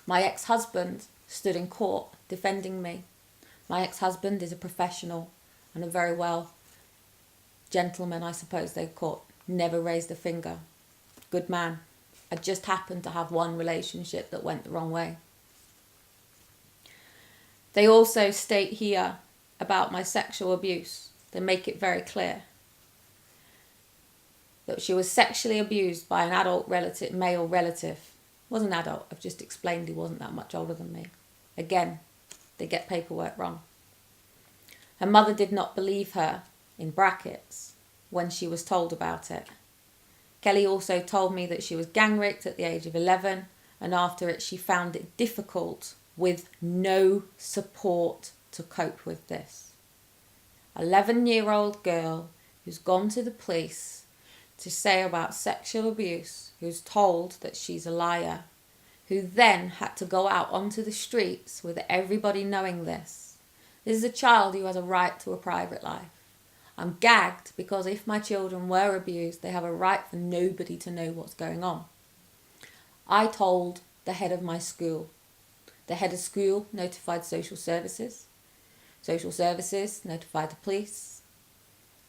My ex-husband stood in court defending me. My ex-husband is a professional and a very well gentleman, I suppose they'd call it. Never raised a finger. Good man. I just happened to have one relationship that went the wrong way. They also state here about my sexual abuse. They make it very clear that she was sexually abused by an adult relative, male relative. Wasn't adult, I've just explained he wasn't that much older than me. Again, they get paperwork wrong. Her mother did not believe her, in brackets, when she was told about it. Kellie also told me that she was gang raped at the age of 11, and after it she found it difficult with no support to cope with this. 11-year-old girl who's gone to the police to say about sexual abuse, who's told that she's a liar, who then had to go out onto the streets with everybody knowing this. This is a child who has a right to a private life. I'm gagged because if my children were abused, they have a right for nobody to know what's going on. I told the head of my school. The head of school notified social services. Social services notified the police.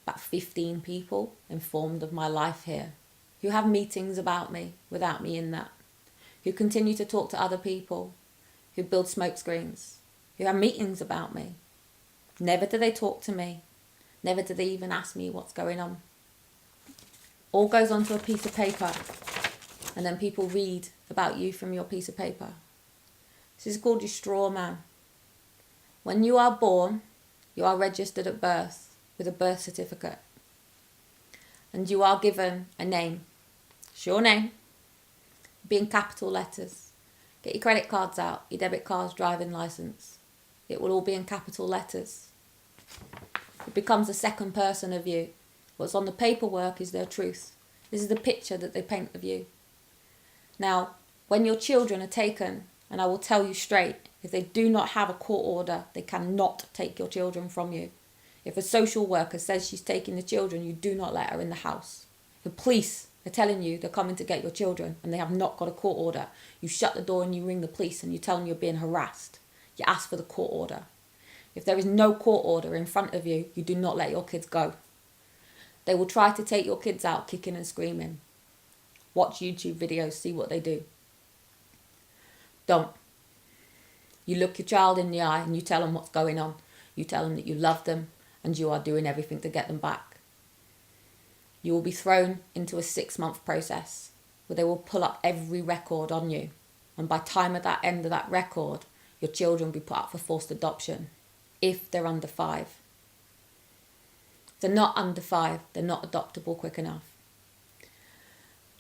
About 15 people informed of my life here, who have meetings about me without me in that, who continue to talk to other people, who build smoke screens, who have meetings about me. Never do they talk to me. Never do they even ask me what's going on. All goes onto a piece of paper, and then people read about you from your piece of paper. This is called your straw man. When you are born, you are registered at birth with a birth certificate. And you are given a name. It's your name. Be in capital letters. Get your credit cards out, your debit cards, driving licence. It will all be in capital letters. It becomes a second person of you. What's on the paperwork is their truth. This is the picture that they paint of you. Now, when your children are taken, and I will tell you straight, if they do not have a court order, they cannot take your children from you. If a social worker says she's taking the children, you do not let her in the house. The police are telling you they're coming to get your children and they have not got a court order. You shut the door and you ring the police and you tell them you're being harassed. You ask for the court order. If there is no court order in front of you, you do not let your kids go. They will try to take your kids out kicking and screaming. Watch YouTube videos, see what they do. Don't. You look your child in the eye and you tell them what's going on. You tell them that you love them and you are doing everything to get them back. You will be thrown into a 6-month process where they will pull up every record on you. And by time at that end of that record, your children will be put up for forced adoption if they're under 5. If they're not under 5, they're not adoptable quick enough.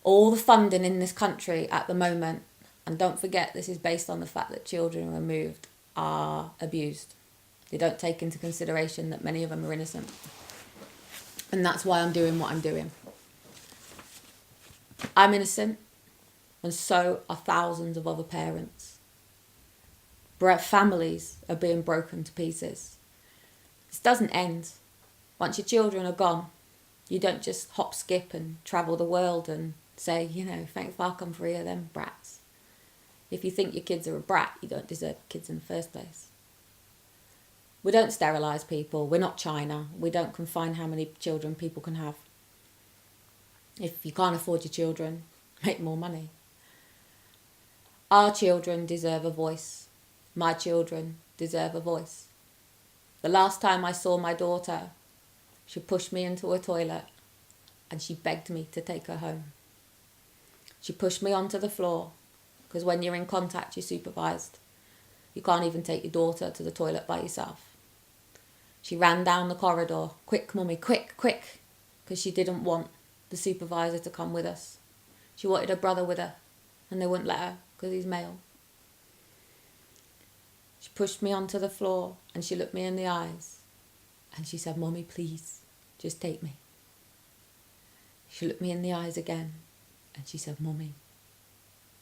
All the funding in this country at the moment, and don't forget this is based on the fact that children removed are abused. They don't take into consideration that many of them are innocent. And that's why I'm doing what I'm doing. I'm innocent, and so are thousands of other parents. Families are being broken to pieces. This doesn't end. Once your children are gone, you don't just hop, skip and travel the world and say, thank fuck I'm free of them brats. If you think your kids are a brat, you don't deserve kids in the first place. We don't sterilise people. We're not China. We don't confine how many children people can have. If you can't afford your children, make more money. Our children deserve a voice. My children deserve a voice. The last time I saw my daughter, she pushed me into a toilet and she begged me to take her home. She pushed me onto the floor because when you're in contact, you're supervised. You can't even take your daughter to the toilet by yourself. She ran down the corridor, quick mummy, quick, quick, because she didn't want the supervisor to come with us. She wanted her brother with her and they wouldn't let her because he's male. She pushed me onto the floor and she looked me in the eyes and she said, "Mommy, please, just take me." She looked me in the eyes again and she said, "Mommy,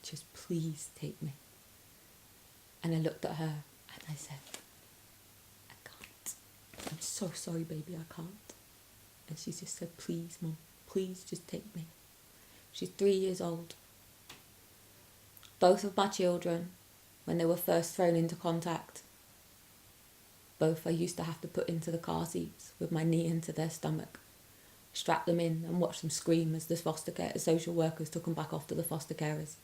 just please take me." And I looked at her and I said, "I can't. I'm so sorry, baby, I can't." And she just said, "Please, Mom, please just take me." She's 3 years old. Both of my children when they were first thrown into contact. Both I used to have to put into the car seats with my knee into their stomach, strap them in and watch them scream as the social workers took them back off to the foster carers.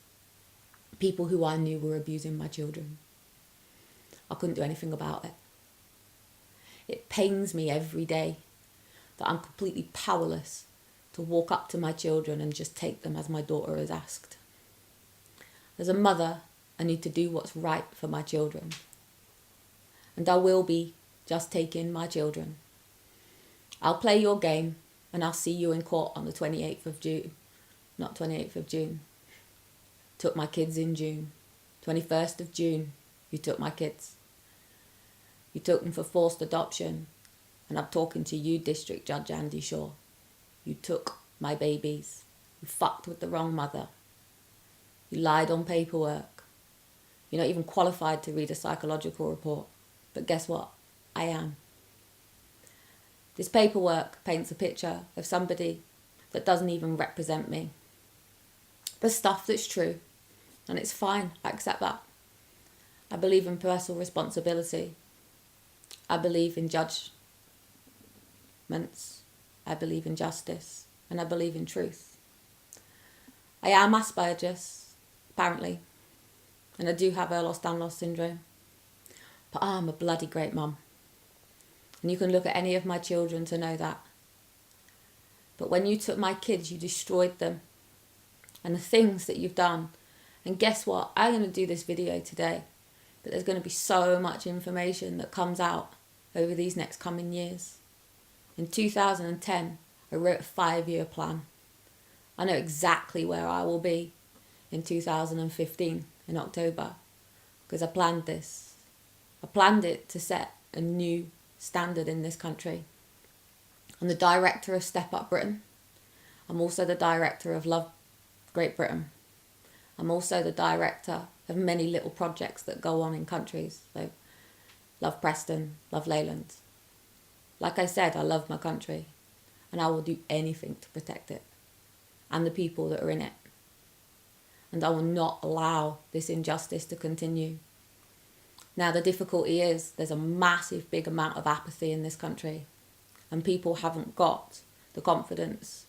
People who I knew were abusing my children. I couldn't do anything about it. It pains me every day that I'm completely powerless to walk up to my children and just take them as my daughter has asked. As a mother, I need to do what's right for my children. And I will be just taking my children. I'll play your game and I'll see you in court on the 28th of June. Not 28th of June. Took my kids in June. 21st of June, you took my kids. You took them for forced adoption. And I'm talking to you, District Judge Andy Shaw. You took my babies. You fucked with the wrong mother. You lied on paperwork. You're not even qualified to read a psychological report. But guess what? I am. This paperwork paints a picture of somebody that doesn't even represent me. There's stuff that's true, and it's fine. I accept that. I believe in personal responsibility. I believe in judgments. I believe in justice, and I believe in truth. I am Asperger's, apparently, and I do have Ehlers-Danlos syndrome. But I'm a bloody great mum. And you can look at any of my children to know that. But when you took my kids, you destroyed them. And the things that you've done. And guess what? I'm going to do this video today. But there's going to be so much information that comes out over these next coming years. In 2010, I wrote a 5-year plan. I know exactly where I will be in 2015 in October. Because I planned this. I planned it to set a new standard in this country. I'm the director of Step Up Britain. I'm also the director of Love Great Britain. I'm also the director of many little projects that go on in countries. So Love Preston, Love Leyland. Like I said, I love my country and I will do anything to protect it and the people that are in it. And I will not allow this injustice to continue. Now, the difficulty is there's a massive, big amount of apathy in this country and people haven't got the confidence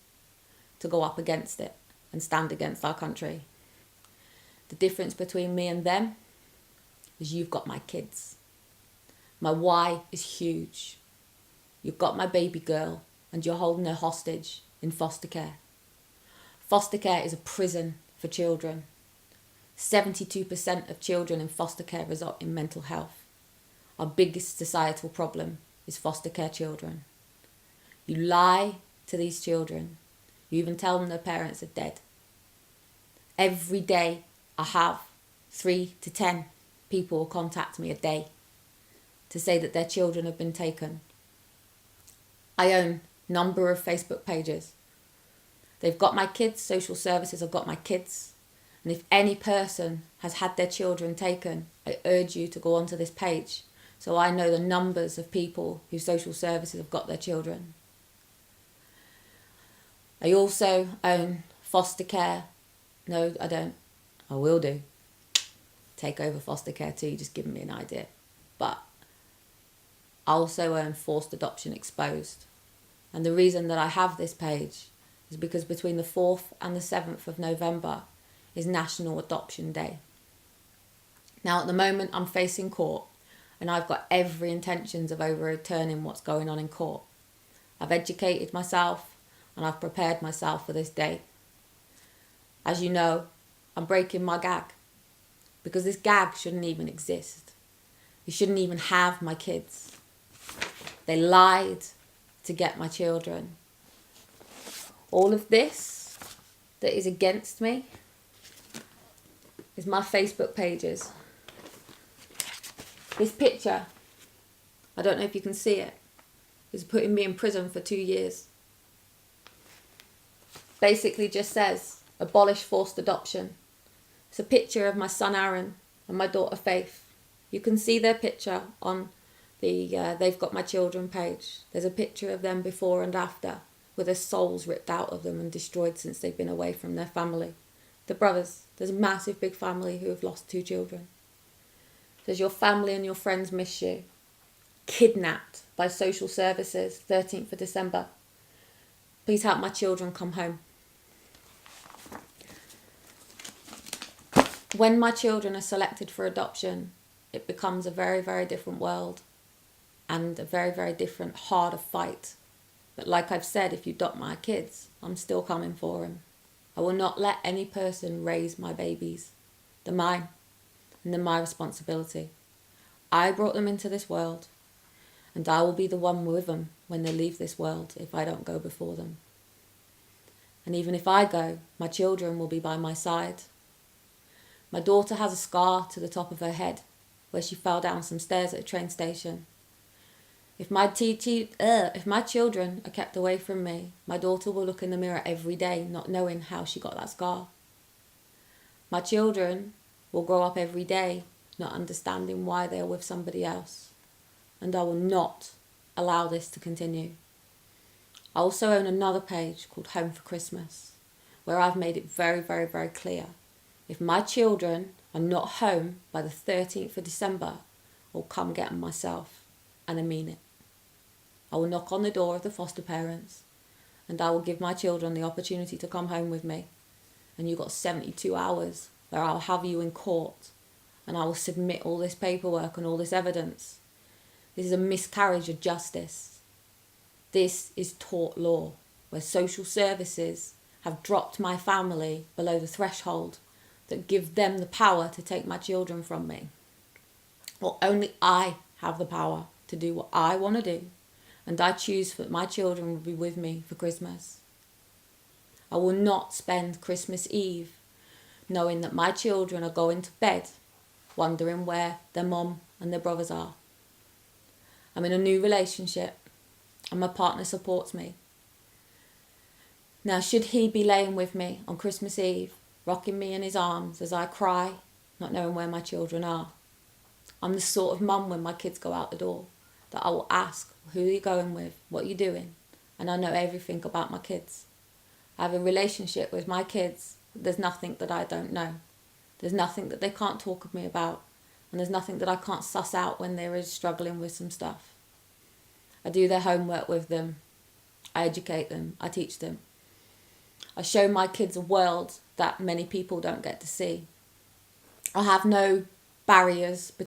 to go up against it and stand against our country. The difference between me and them is you've got my kids. My why is huge. You've got my baby girl and you're holding her hostage in foster care. Foster care is a prison for children. 72% of children in foster care result in mental health. Our biggest societal problem is foster care children. You lie to these children. You even tell them their parents are dead. Every day I have 3 to 10 people contact me a day to say that their children have been taken. I own a number of Facebook pages. They've got my kids, social services have got my kids. And if any person has had their children taken, I urge you to go onto this page so I know the numbers of people who social services have got their children. I also own foster care. No, I don't. I will do. Take over foster care too, just giving me an idea. But I also own Forced Adoption Exposed. And the reason that I have this page is because between the 4th and the 7th of November is National Adoption Day. Now at the moment I'm facing court and I've got every intentions of overturning what's going on in court. I've educated myself and I've prepared myself for this day. As you know, I'm breaking my gag because this gag shouldn't even exist. You shouldn't even have my kids. They lied to get my children. All of this that is against me is my Facebook pages. This picture, I don't know if you can see it, is putting me in prison for 2 years. Basically just says, abolish forced adoption. It's a picture of my son Aaron and my daughter Faith. You can see their picture on the They've Got My Children page. There's a picture of them before and after, with their souls ripped out of them and destroyed since they've been away from their family. The brothers, there's a massive big family who have lost 2 children. Does your family and your friends miss you? Kidnapped by social services, 13th of December. Please help my children come home. When my children are selected for adoption, it becomes a very, very different world and a very, very different, harder fight. But like I've said, if you adopt my kids, I'm still coming for them. I will not let any person raise my babies. They're mine, and they're my responsibility. I brought them into this world, and I will be the one with them when they leave this world if I don't go before them. And even if I go, my children will be by my side. My daughter has a scar to the top of her head where she fell down some stairs at a train station. If my children are kept away from me, my daughter will look in the mirror every day not knowing how she got that scar. My children will grow up every day not understanding why they are with somebody else. And I will not allow this to continue. I also own another page called Home for Christmas, where I've made it very, very, very clear. If my children are not home by the 13th of December, I'll come get them myself, and I mean it. I will knock on the door of the foster parents, and I will give my children the opportunity to come home with me. And you've got 72 hours where I'll have you in court, and I will submit all this paperwork and all this evidence. This is a miscarriage of justice. This is tort law, where social services have dropped my family below the threshold that give them the power to take my children from me. Well, only I have the power to do what I want to do, and I choose that my children will be with me for Christmas. I will not spend Christmas Eve knowing that my children are going to bed wondering where their mom and their brothers are. I'm in a new relationship and my partner supports me. Now, should he be laying with me on Christmas Eve, rocking me in his arms as I cry, not knowing where my children are, I'm the sort of mum when my kids go out the door that I will ask, who are you going with? What are you doing? And I know everything about my kids. I have a relationship with my kids. There's nothing that I don't know. There's nothing that they can't talk with me about. And there's nothing that I can't suss out when they're struggling with some stuff. I do their homework with them. I educate them. I teach them. I show my kids a world that many people don't get to see. I have no barriers